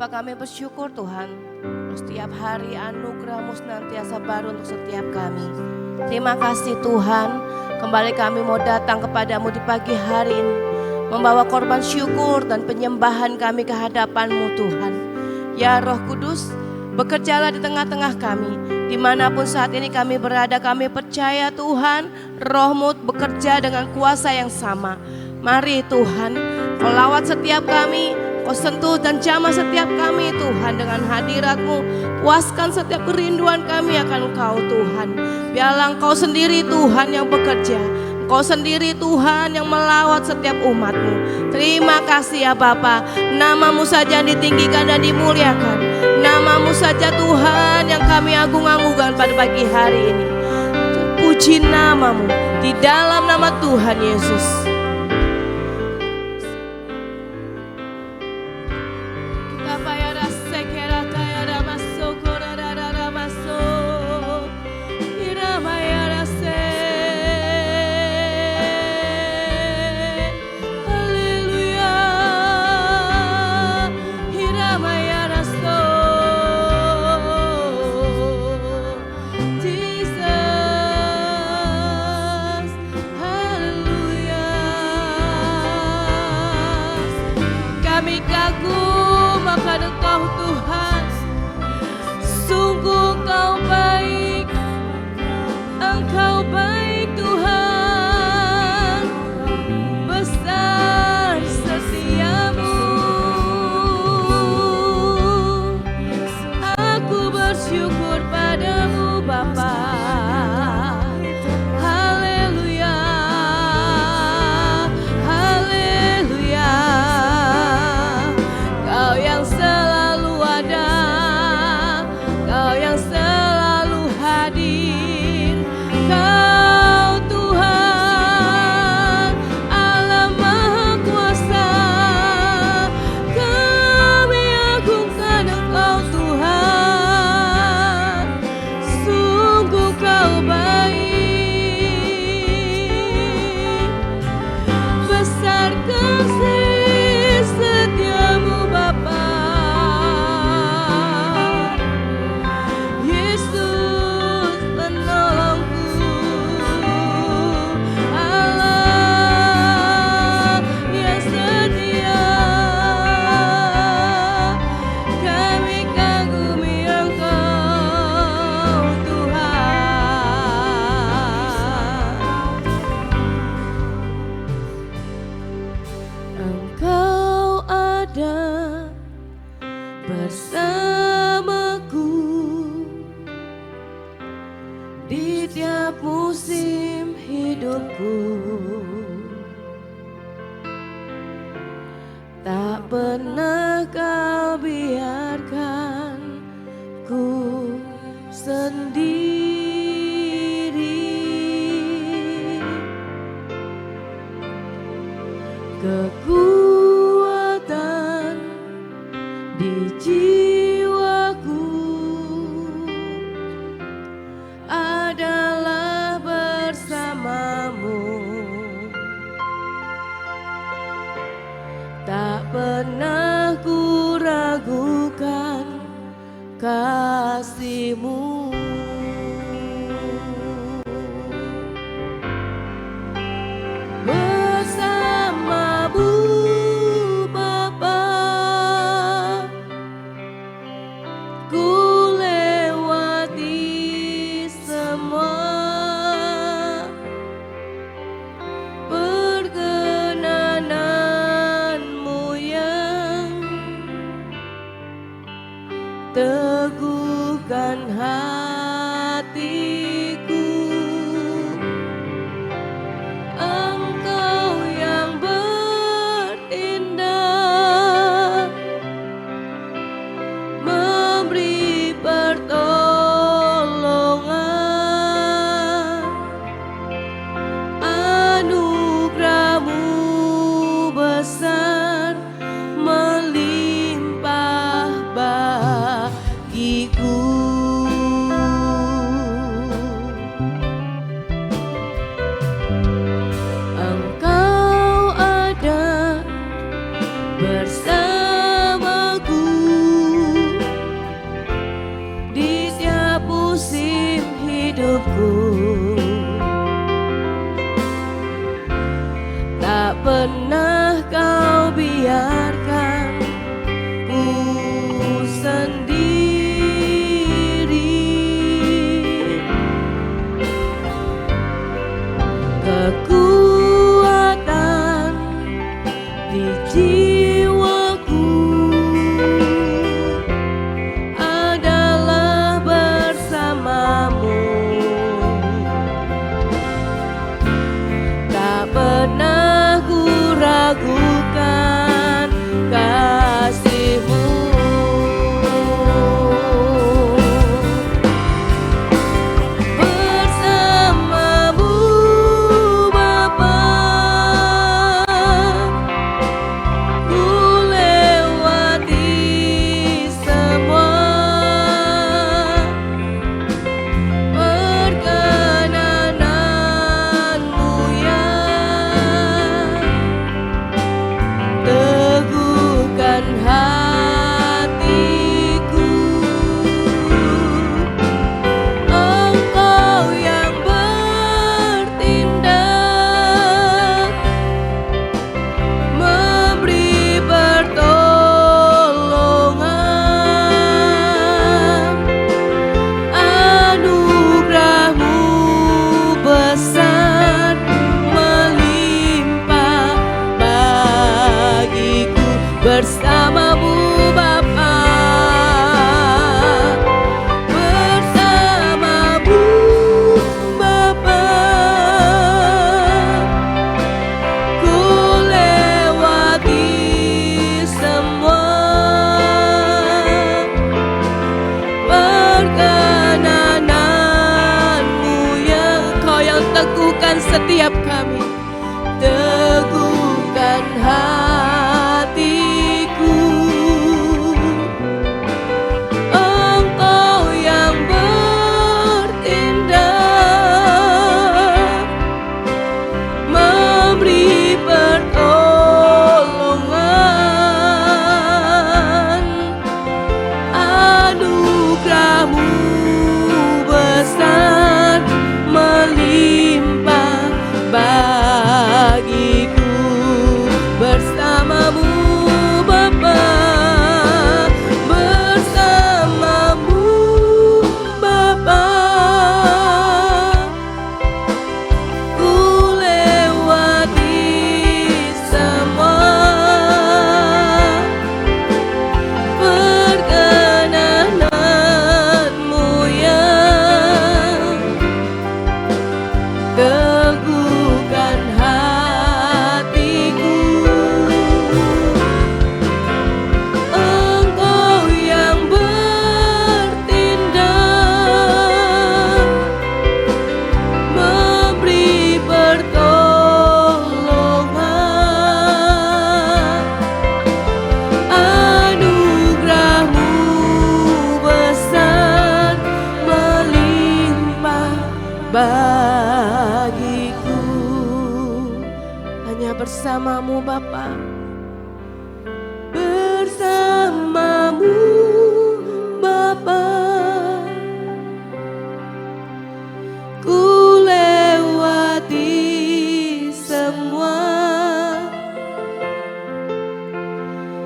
Bapa, kami bersyukur Tuhan, setiap hari anugerah-Mu senantiasa baru untuk setiap kami. Terima kasih Tuhan, kembali kami mau datang kepadamu di pagi hari ini, membawa korban syukur dan penyembahan kami ke hadapan-Mu Tuhan. Ya Roh Kudus, bekerjalah di tengah-tengah kami, dimanapun saat ini kami berada. Kami percaya Tuhan, Roh-Mu bekerja dengan kuasa yang sama. Mari Tuhan, Kau lawat setiap kami, Kau sentuh dan jamah setiap kami Tuhan dengan hadirat-Mu. Puaskan setiap kerinduan kami akan Engkau Tuhan. Biarlah Engkau sendiri Tuhan yang bekerja, Engkau sendiri Tuhan yang melawat setiap umat-Mu. Terima kasih ya Bapa, nama-Mu saja yang ditinggikan dan dimuliakan. Nama-Mu saja Tuhan yang kami agung-agungkan pada pagi hari ini. Puji nama-Mu di dalam nama Tuhan Yesus. bersamaku. kekuatan di jiwaku adalah bersamamu. Tak pernah ku ragukan kasih-Mu. Bersama-Mu Bapa, ku lewati semua. Perkenanan-Mu ya teguhkan hatiku. Engkau yang bertindak, memberi pertolongan. Anugerah-Mu besar melimpah bagiku. Bersama-Mu Bapa, bersama-Mu Bapa, ku lewati semua. Perkenanan-Mu yang Kau yang teguhkan setiap kami, teguhkan hatiku. Engkau yang bertindak, memberi pertolongan. Anugerah-Mu besar melimpah bagiku. Bersama-Mu Bapa, bersama-Mu Bapa, ku lewati semua. Perkenanan-Mu yang teguhkan hatiku. Engkau yang bertindak, memberi pertolongan. Anugerah-Mu besar melimpah bagiku. Hanya bersama-Mu Bapa, bersama-Mu Bapa, ku lewati semua.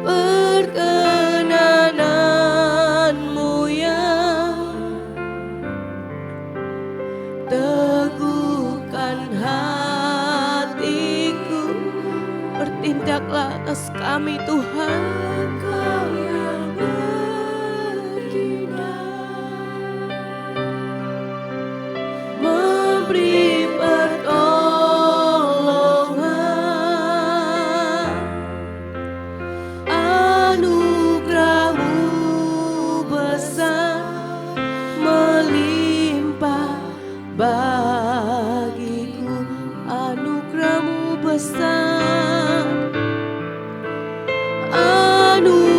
Perkenanan-Mu yang teguhkan hatiku. Bertindaklah atas kami Tuhan. Engkau yang bertindak, memberi pertolongan. Anugerah-Mu besar melimpah bagiku. Anugerah-Mu besar, anugerah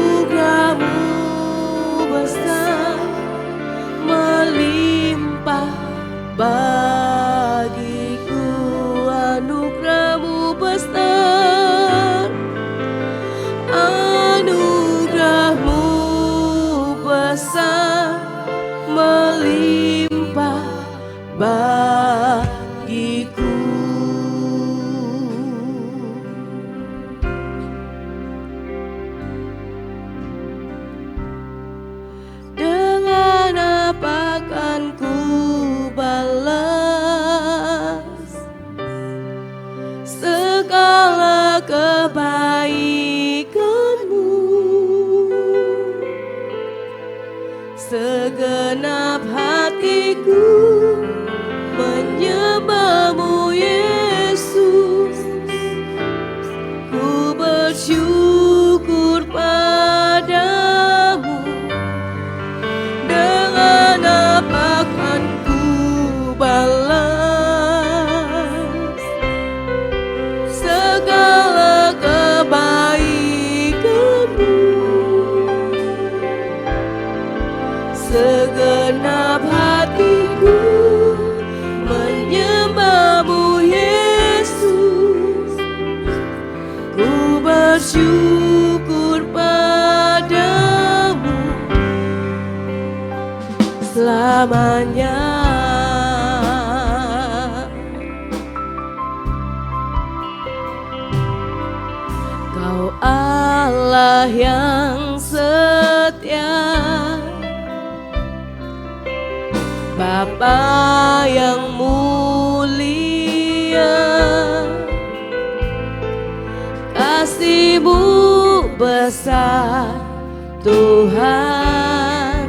kebaikan-Mu, segenap hatiku menyembah-Mu Yesus. Ku bersyukur padamu, dengan apa kan ku balas segala kebaikan-Mu. Segenap hatiku menyembah-Mu Yesus. Ku bersyukur padamu selamanya. Kau Allah yang setia, Bapa yang mulia, kasih-Mu besar Tuhan.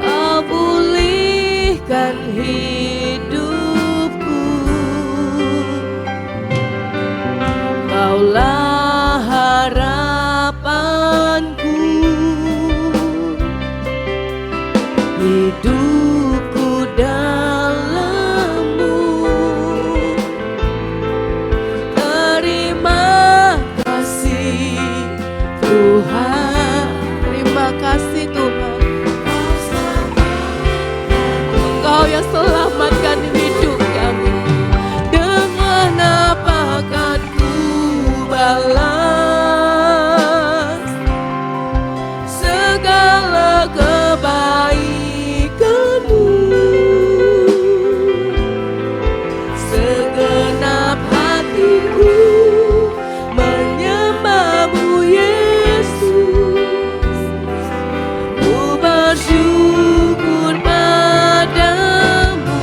Kau pulihkan hidupku, Kaulah harapanku. Hidupku dalam-Mu, terima kasih Tuhan. Terima kasih Tuhan, Engkau yang selamatkan hidup kami. Dengan apa akan ku balas segala kebaikan-Mu. Segenap hatiku menyembah-Mu Yesus. Ku bersyukur padamu,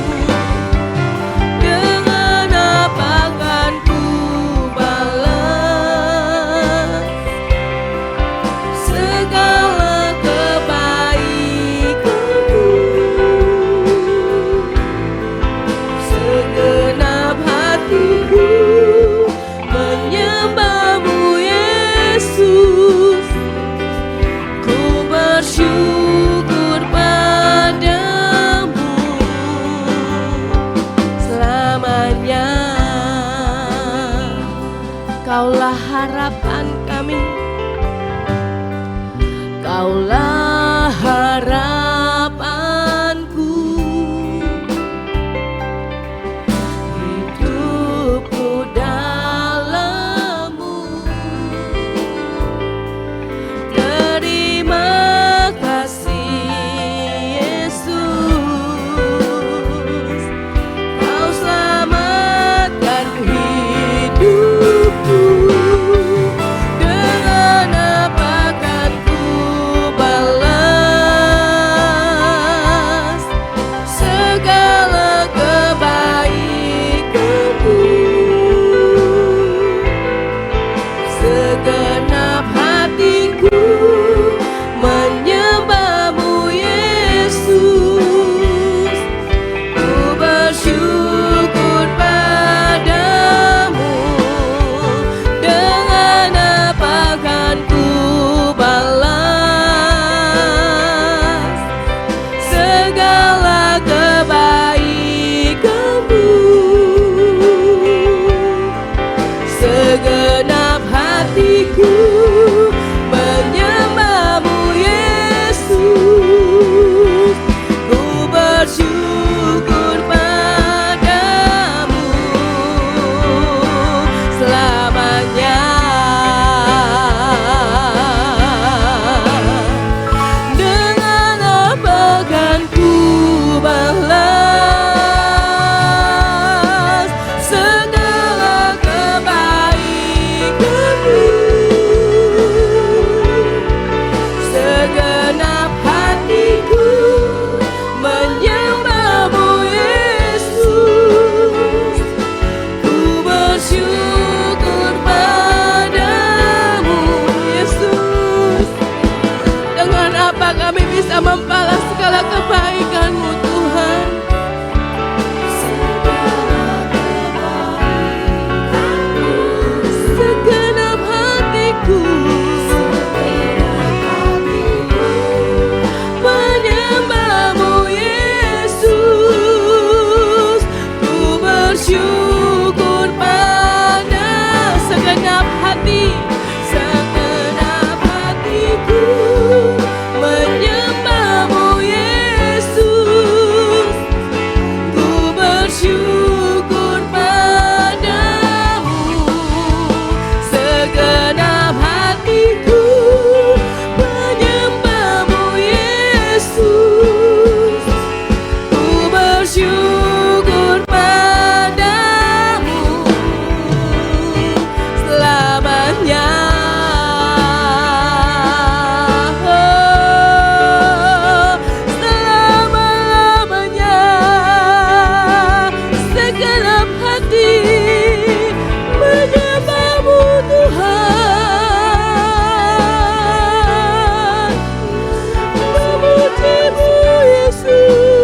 dengan apa akan ku balas segala kebaikan-Mu. Segenap hatiku menyembah-Mu Yesus. Ku bersyukur padamu selamanya. Kaulah harapan kami, Kaulah harapanku. Hidupku dalam-Mu, terima kasih Yesus. Kau selamatkan hidupku. Dengan apa kan ku balas bersyukur pada segenap hati, segenap hatiku menyembahmu Yesus. Ku bersyukur padamu, segenap hatiku menyembahmu Yesus. Ku bersyukur padamu selamanya. Selama-lamanya segenap hati menyembahmu Tuhan, memujimu Yesus.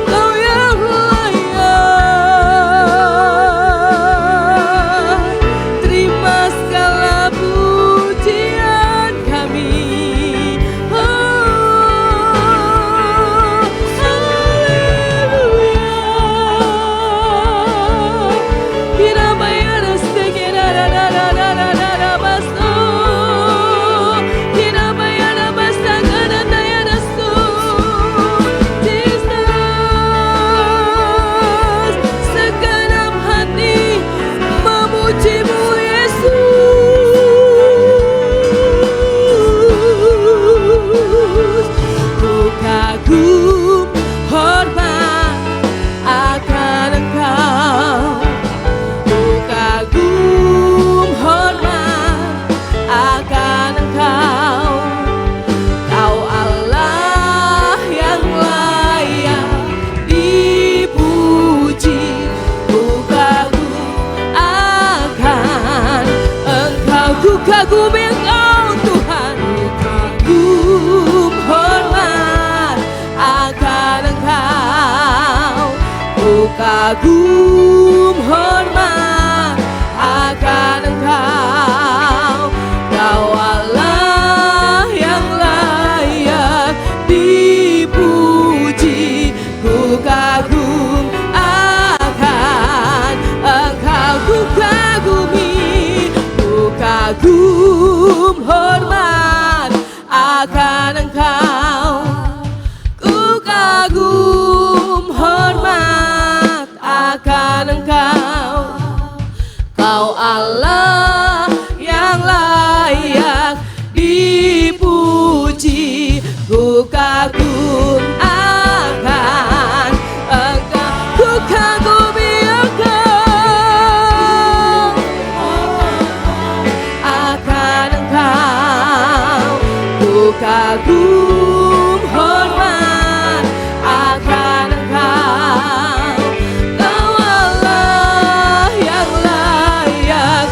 Kau yang layak, terima segala pujian kami. Oh, haleluya. Kirabayana segerarararararara baso, kirabayana basangana dayana so. Jesus, segenap hati memujimu Yesus. Ku kagum hormat akan Engkau, ku kagum hormat akan Engkau. Kau Allah yang layak dipuji, ku kagum akan Engkau. Ku kagumi Engkau Tuhan, ku kagum hormat akan Engkau. Ku kagum hormat akan Engkau. Kau Allah yang layak dipuji, ku kagum akan Engkau. Ku kagumi, ku kagum hormat akan Engkau. Ku kagum hormat akan Engkau. Kau Allah yang layak dipuji, ku kagum akan Engkau. Ku kagumi Engkau, akan Engkau. Ku kagum hormat akan Engkau. Kau Allah yang layak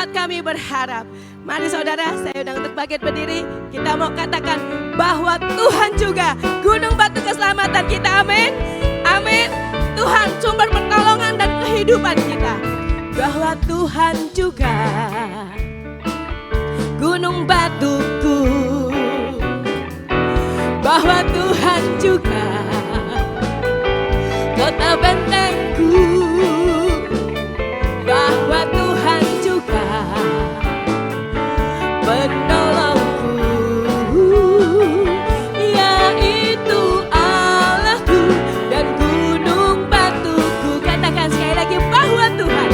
tempat kami berharap. Mari saudara, saya undang untuk bagian berdiri. Kita mau katakan bahwa Tuhan juga gunung batu keselamatan kita. Amin. Amin. Tuhan sumber pertolongan dan kehidupan kita. Bahwa Tuhan juga gunung batuku. Bahwa Tuhan juga kota bentengku. Bahwa Tuhan juga penolongku, yaitu Allahku dan gunung batuku. Katakan sekali lagi bahwa Tuhan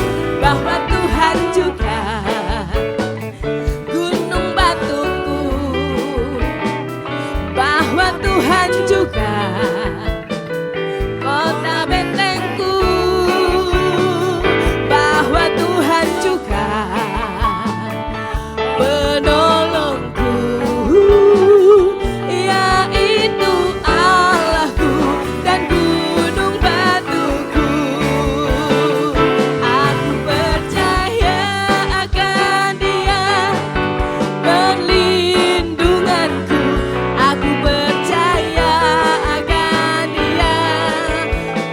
juga gunung batuku. Bahwa Tuhan juga kota bentengku. Bahwa Tuhan juga penolongku, yaitu Allahku dan gunung batuku. Aku percaya akan Dia, perlindunganku. Aku percaya akan Dia,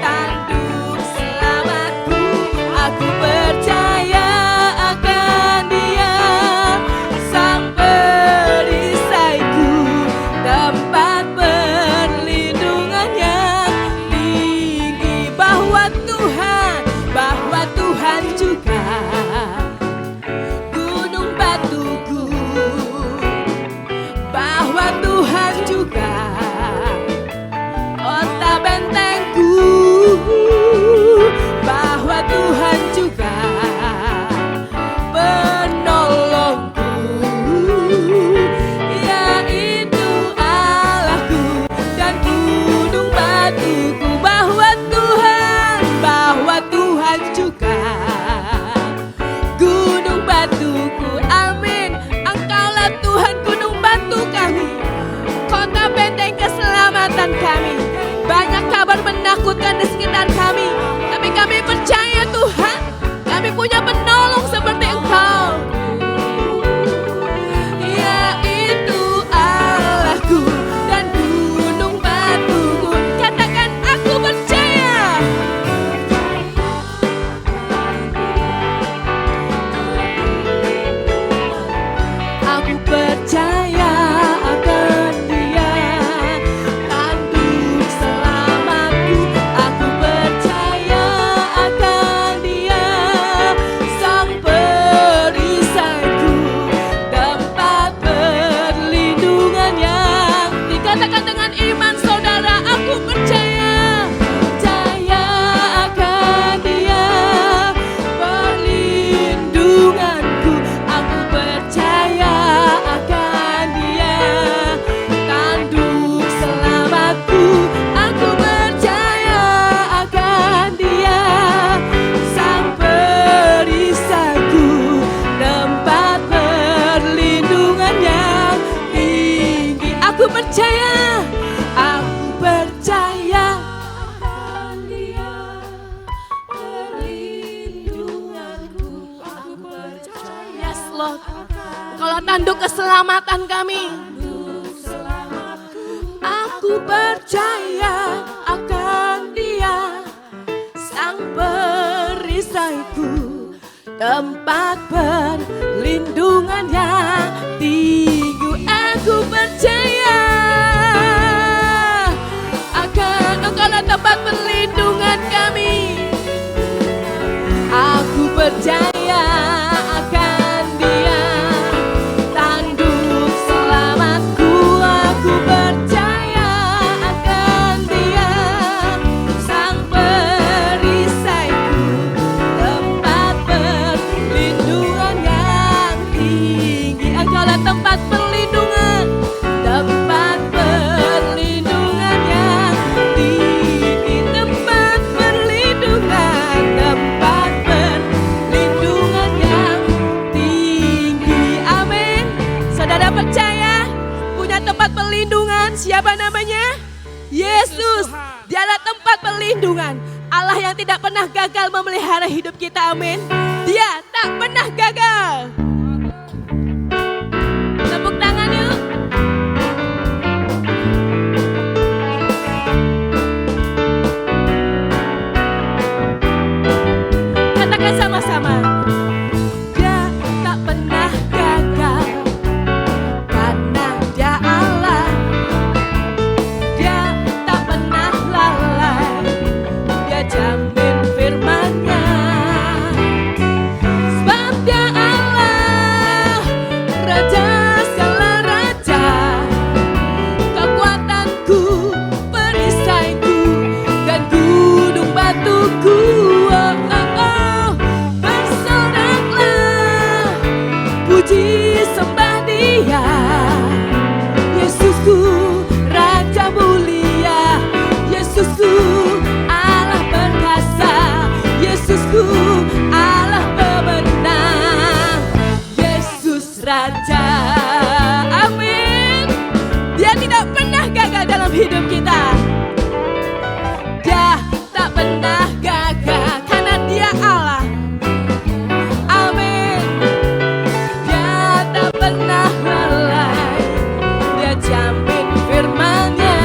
tanduk selamatku. Aku percaya akan Dia, sang perisaiku, tempat perlindungan yang tinggi. Bahwa Tuhan juga gunung batuku. Bahwa Tuhan juga kota bentengku. Bahwa Tuhan juga penolongku, yaitu Allahku dan gunung batuku. Bahwa Tuhan juga gunung batuku. Amin. Engkaulah Tuhan gunung batu kami, kota benteng keselamatan kami. Banyak kabar menakutkan di sekitar kami, tapi kami percaya Tuhan, kami punya penolong seperti Engkau, yaitu Allahku dan gunung batuku. Katakan aku percaya. Aku percaya akan Dia, tanduk selamatku. Aku percaya akan Dia, sang perisaiku, tempat perlindungan yang dikatakan dengan iman saudara. Aku percaya akan Dia, perlindunganku. Aku percaya akan Dia, tanduk selamatku. Aku percaya akan Dia, sang perisaiku, tempat perlindungan yang tinggi. Aku percaya akan Dia, perlindunganku. Aku percaya. Yes Lord, kalau tanduk keselamatan kami. Aku percaya akan Dia, sang perisaiku, tempat perlindungan yang tinggi. Aku percaya akan Engkaulah tempat perlindungan kami. Aku percaya akan Dia, tanduk selamatku. Aku percaya akan Dia, sang perisaiku, tempat perlindungan yang tinggi. Engkaulah tempat perlindungan, tempat perlindungan yang tinggi. Tempat perlindungan, tempat perlindungan yang tinggi. Amin. Saudara percaya punya tempat perlindungan? Siapa namanya? Yesus. Dialah tempat perlindungan. Allah yang tidak pernah gagal memelihara hidup kita. Amin. Dia tak pernah gagal. Raja. Amin. Dia tidak pernah gagal dalam hidup kita. Dia tak pernah gagal karena dia Allah. Amin. Dia tak pernah lalai. Dia jamin firman-Nya.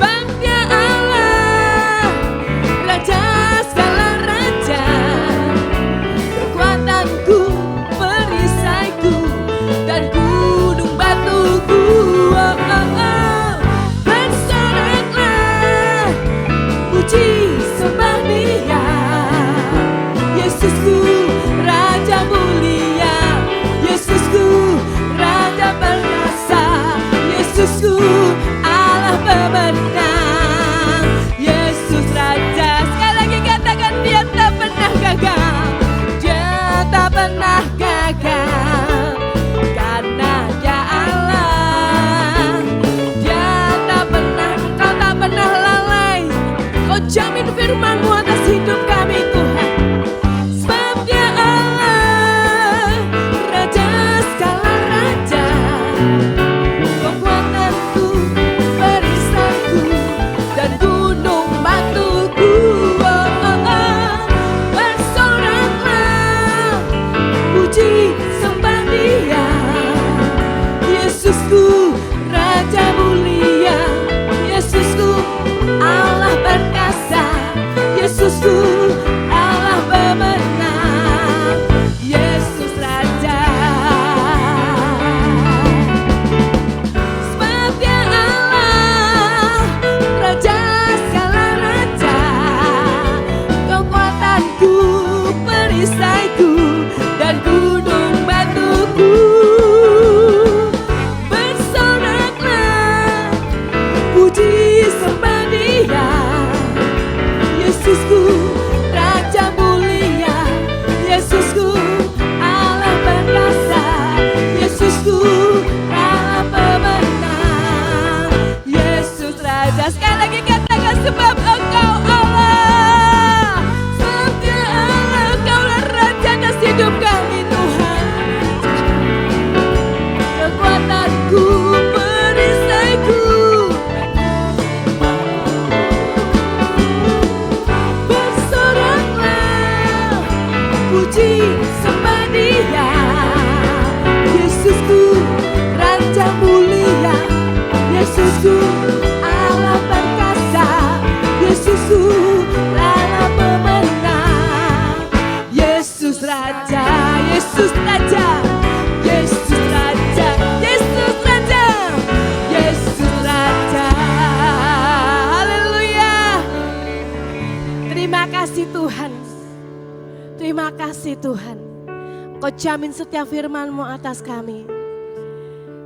Sebab dia Allah, Raja segala raja. Kekuatanku, perisaiku, dan gunung batuku. Oh, oh, oh. Bersoraklah, puji sembah Dia. Yesusku, Raja mulia. Yesusku, Raja perkasa. Yesusku, Allah pemenang. Yesus Raja. Sekali lagi katakan, Dia tak pernah gagal. Dia tak pernah gagal karena Dia Allah. Dia tak pernah, Kau tak pernah lalai. Kau jamin firman-Mu atas hidup kami Tuhan. Sebab Dia Allah, Raja segala raja. Kekuatanku, perisaiku, dan gunung batuku. Oh, oh, oh. Bersoraklah, puji sembah Dia. Yesusku, Raja mulia. Yesusku, Allah perkasa. Yesusku, Allah pemenang. Yesus Raja. Sebab Dia Allah, Raja segala raja. Kekuatanku, perisaiku, dan gunung batuku. Bersoraklah, puji sembah Dia. Yesusku, Raja mulia. Yesusku, Allah perkasa. Yesusku, Allah pemenang. Yesus Raja. Sekali lagi katakan, sebab Engkau Allah. Sebab Dia Allah, Engkaulah Raja atas hidup kami Tuhan. Kekuatanku, perisaiku. Bersoraklah, puji sembah Dia. Yesusku, Raja mulia. Yesusku, Allah perkasa. Yesusku, Allah pemenang. Yesus Raja. Yesus Raja. Yesus Raja. Yesus Raja. Yesus Raja. Haleluya. Terima kasih Tuhan. Terima kasih Tuhan. Kau jamin setiap firman-Mu atas kami.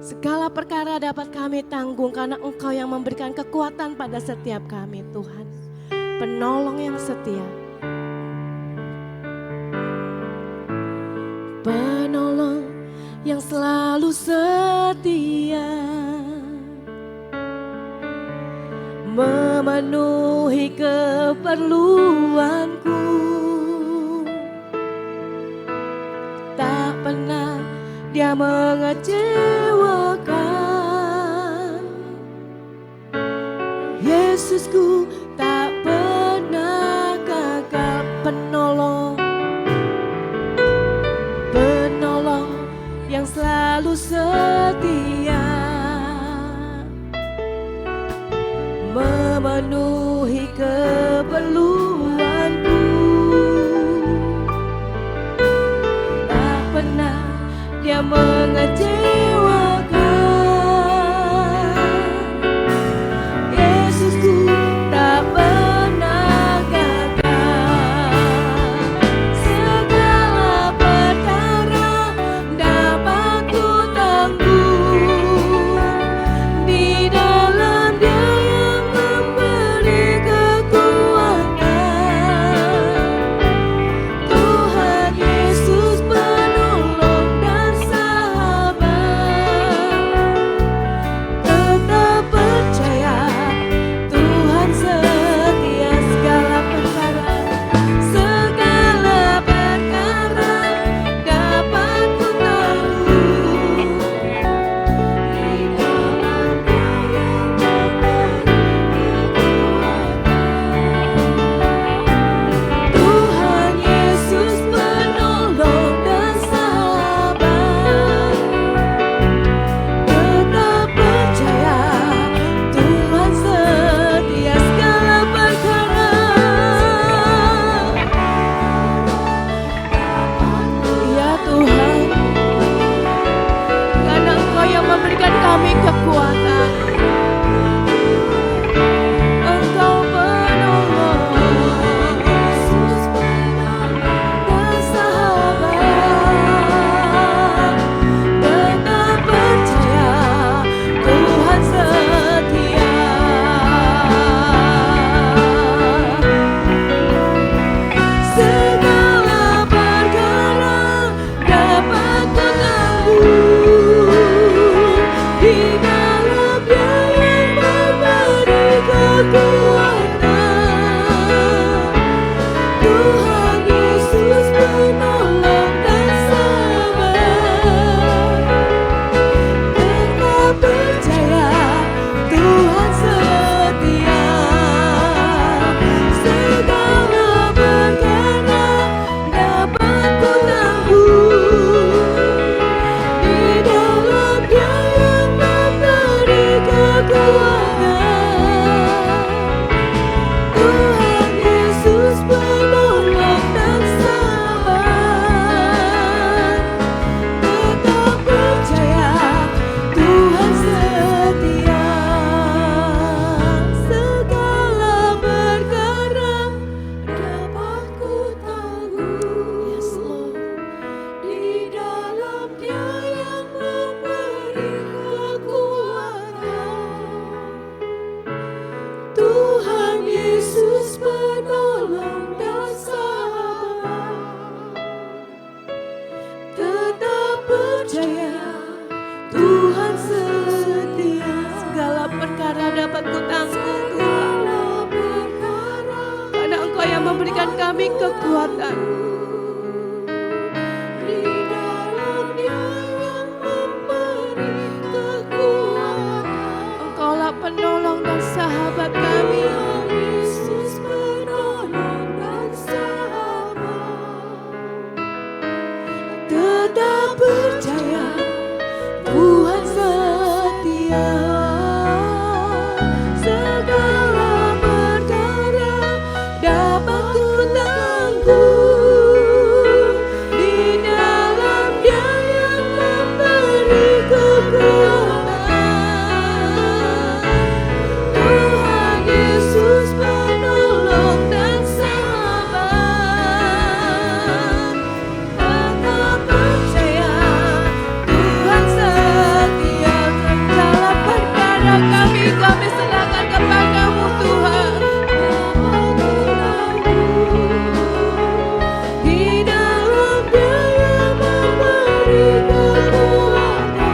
Segala perkara dapat kami tanggung karena Engkau yang memberikan kekuatan pada setiap kami Tuhan. Penolong yang setia. Penolong yang selalu setia, memenuhi keperluanku. Tak pernah Dia mengecewakan. Yesusku tak pernah gagal. Penolong, penolong yang selalu setia, memenuhi keperluanku. Tak pernah Dia mengecewakan. Yesusku tak pernah gagal. Segala perkara dapat ku tanggung di dalam Dia yang memberi kekuatan. Tuhan Yesus penolong dan sahabat. dapat kutanggung Tuhan. Karena Engkau yang memberikan kami kekuatan. Engkaulah penolong dan sahabat kami. Yesus penolong dan sahabat. Tetap percaya Tuhan setia. Segala perkara dapat kutanggung di dalam Dia yang memberi kekuatan. Tuhan Yesus penolong dan sahabat. Tetap percaya Tuhan setia. Segala perkara kami serahkan kepadamu Tuhan. Di dalam Dia yang memberi kekuatan.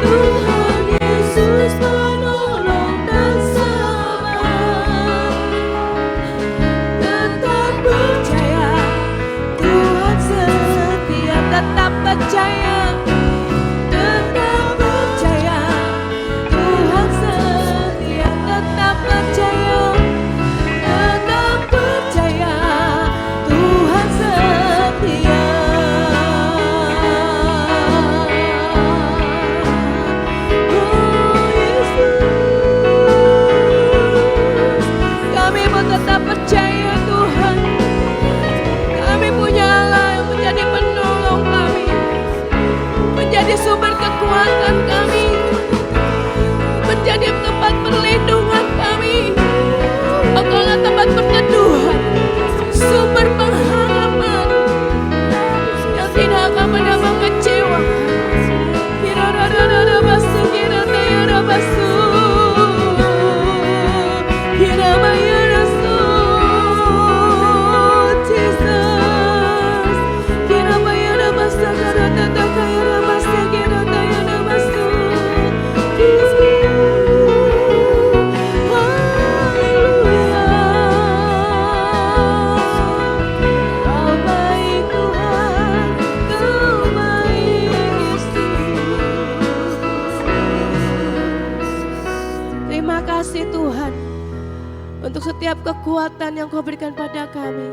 Tuhan Yesus penolong dan sahabat. Tetap percaya Tuhan setia. Tetap percaya. Tetap percaya Tuhan setia. Tetap percaya. Tetap percaya Tuhan setia. Oh Yesus, kami mau tetap percaya Tuhan. Kami punya Allah yang menjadi penolong kami, menjadi sumber kekuatan kami, menjadi tempat perlindungan kami. Engkaulah tempat perteduhan, sumber pengharapan yang tidak akan pernah mengecewakan. Kira-kira basu, kira-kira basu, kira-kira Jesus, kira-kira basu, kira-kira basu, kira-kira basu. Haleluya. Kau baik Tuhan, Kau baik Yesus. Terima kasih Tuhan untuk setiap kekuatan yang Kau berikan pada kami,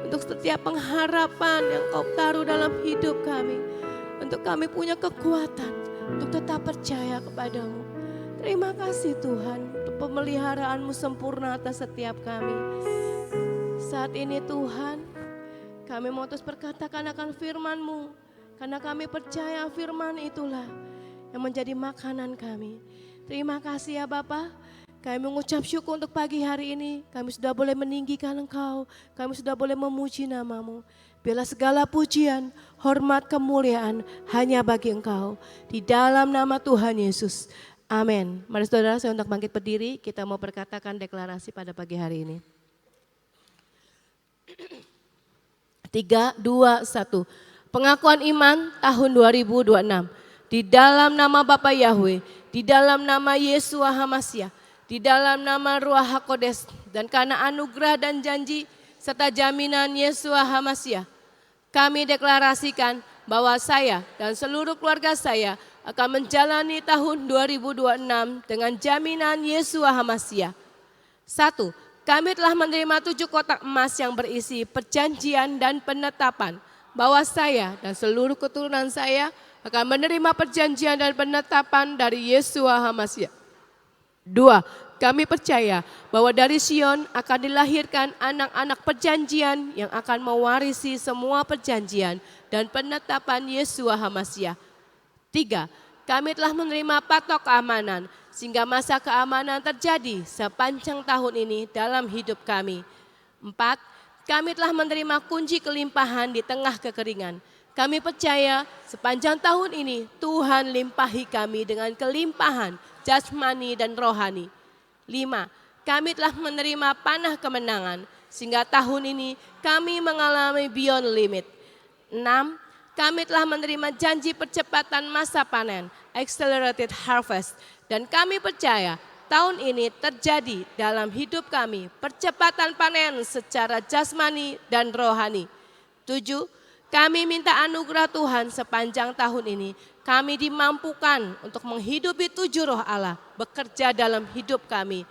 untuk setiap pengharapan yang Kau taruh dalam hidup kami, untuk kami punya kekuatan untuk tetap percaya kepadamu. Terima kasih Tuhan untuk pemeliharaanmu sempurna atas setiap kami. Saat ini Tuhan, kami mau terus berkatakan akan firman-Mu, karena kami percaya firman itulah yang menjadi makanan kami. Terima kasih ya Bapa. Kami mengucap syukur untuk pagi hari ini. Kami sudah boleh meninggikan Engkau. Kami sudah boleh memuji nama-Mu. Biarlah segala pujian, hormat, kemuliaan hanya bagi Engkau. Di dalam nama Tuhan Yesus. Amin. Mari saudara, saya untuk bangkit berdiri. Kita mau berkatakan deklarasi pada pagi hari ini. 3, 2, 1. Pengakuan iman tahun 2026. Di dalam nama Bapa Yahweh, di dalam nama Yesua Hamasyah, di dalam nama Ruach HaKodes, dan karena anugerah dan janji serta jaminan Yesua Hamasyah, kami deklarasikan bahwa saya dan seluruh keluarga saya akan menjalani tahun 2026 dengan jaminan Yesua Hamasyah. 1. Kami telah menerima 7 kotak emas yang berisi perjanjian dan penetapan bahwa saya dan seluruh keturunan saya akan menerima perjanjian dan penetapan dari Yesua Hamasyah. 2. Kami percaya bahwa dari Sion akan dilahirkan anak-anak perjanjian yang akan mewarisi semua perjanjian dan penetapan Yesua Hamasyah. 3. Kami telah menerima patok keamanan sehingga masa keamanan terjadi sepanjang tahun ini dalam hidup kami. 4. Kami telah menerima kunci kelimpahan di tengah kekeringan. Kami percaya sepanjang tahun ini Tuhan limpahi kami dengan kelimpahan jasmani dan rohani. 5. Kami telah menerima panah kemenangan sehingga tahun ini kami mengalami beyond limit. 6. Kami telah menerima janji percepatan masa panen, accelerated harvest, Dan kami percaya tahun ini terjadi dalam hidup kami percepatan panen secara jasmani dan rohani. 7. Kami minta anugerah Tuhan sepanjang tahun ini. Kami dimampukan untuk menghidupi 7 roh Allah bekerja dalam hidup kami.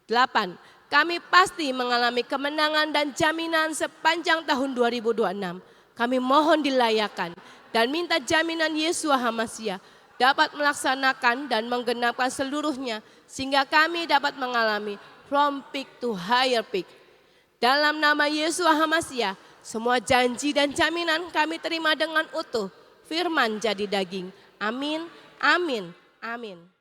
8. Kami pasti mengalami kemenangan dan jaminan sepanjang tahun 2026. Kami mohon dilayakan dan minta jaminan Yesua HaMasiah dapat melaksanakan dan menggenapkan seluruhnya sehingga kami dapat mengalami from peak to higher peak. Dalam nama Yesua HaMasiah, semua janji dan jaminan kami terima dengan utuh. Firman jadi daging. Amin, amin, amin.